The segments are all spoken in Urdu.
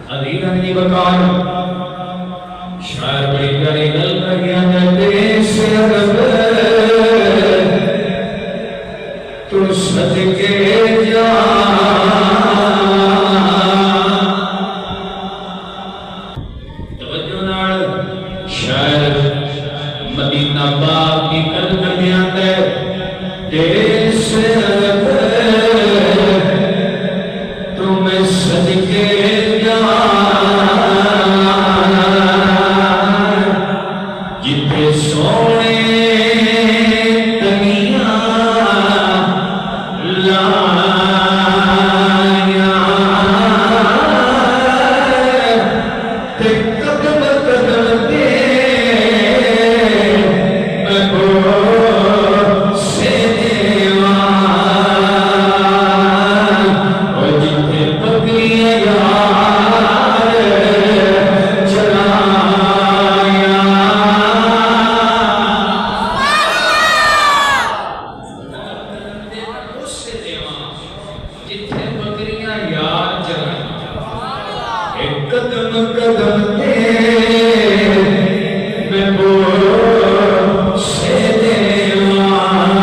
ادین دی بکار شاعر بڑی پیاری گل کریاں جاتے سے ادب تو صدقے جا توجہ نال شاعر مدینہ پاک کی گل کریاں جاتے سے ادب تمہیں صدقے جتھے سونے تنیاں لایا تے قدم قدم تے بگو سے دیوان اور جتھے بکریاں یار چلایا جتھے بکریاں یار چلایا ایک قدم قدم تے میں بولو سے دیوان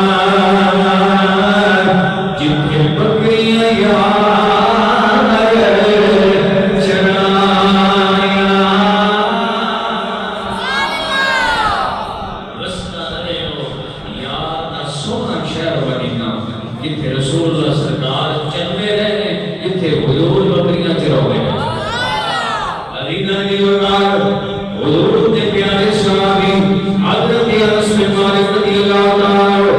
جتھے بکریاں یار چلایا رستہ رہے ہو یار دا سونا شہر مدینہ جتھے رسول اللہ سرکار چلتے رہے جتھے حضور بکریاں چراؤے مدینہ دی بکار حضور دے پیارے صحابی حضرت انس بن مالک رضی اللہ تعالی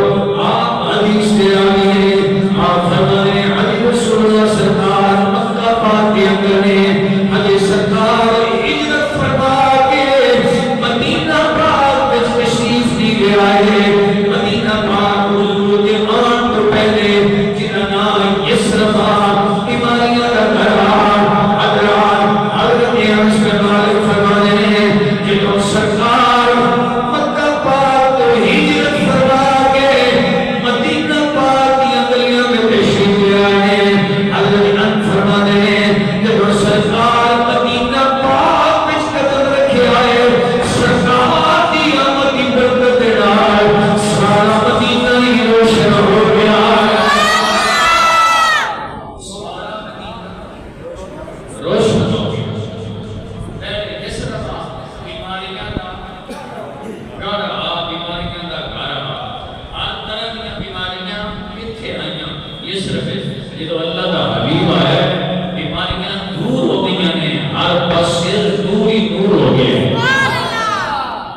آپ حدیث دے آگے ہیں آپ فرمانے حضرت رسول اللہ سرکار مکہ پاک کے اندر نے حضرت سرکار ہجرت فرما کے مدینہ پاک میں تشریف لے آئے مدینہ پاک حضور کے آن تو پہلے جنہاں نام یسرفا بیماریاں کا گھر حضرت انس بن مالک فرمانے ہیں کہ جو سرکار مکہ پاک تو ہجرت فرما کے مدینہ پاک کی گلیاں میں تشریف لے آئے حضرت انس فرمانے ہیں کہ جو سرکار مدینہ پاک میں قدم رکھے آئے سرکار دی آمد کی برکت نال سارا مدینہ ہی روشن ہو گیا روشن ہو گیا اس طرح بیماریاں دا گھر بیماریاں دا گھر ہر طرح کی بیماریاں کتھے آئیاں یہ صرف جدو اللہ دا حبیب آیا بیماریاں دور ہو گئی نے ہر پاسے دور ہی دور ہو گئے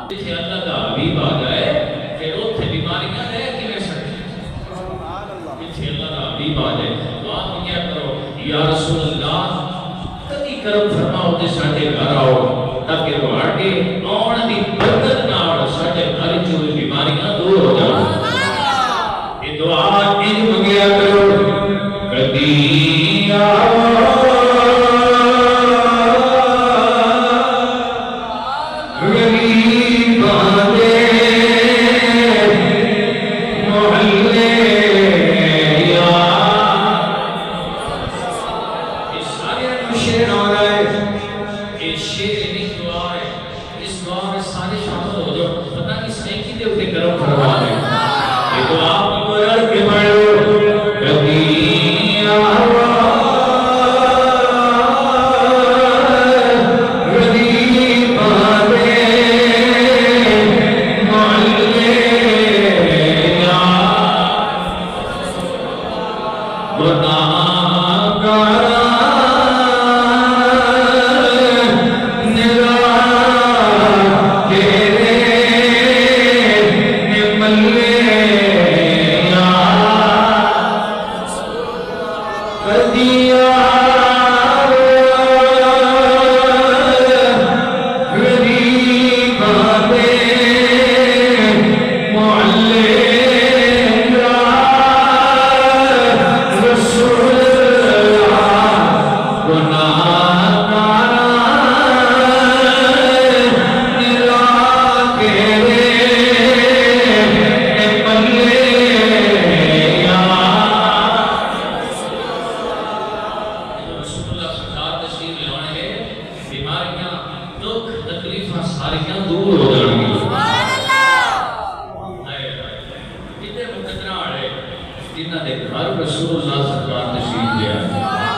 جتھے اللہ دا حبیب آ جائے پھر اوتھے بیماریاں رہ کیویں سکدیاں جتھے اللہ دا حبیب آ جائے دعا کیا کرو یا رسول اللہ کدی کرم فرماؤ تے ساڈے گھر آؤ تاکہ تہاڈے آن دی برکت نال ساڈے گھر چوں بیماریاں دور ہو جان یہ دعا انج منگیا کرو کدی آؤ غریباں دے محلے شیر آ رہا ہے یہ شیر نہیں دعا ہے اس دعا میں سارے شامل ہو جاؤ پتہ نہیں سینکی دے اٹھے کرم فرما ہے یہ دعا آپ کو رڑ کے پڑھو کبھی آوا غریباں دے محلے گناہ گارا ساریاں دور ہو جان گی کتنے مقدرہ آڑے جنہ دے گھر رسول اللہ سرکار تشریف لیا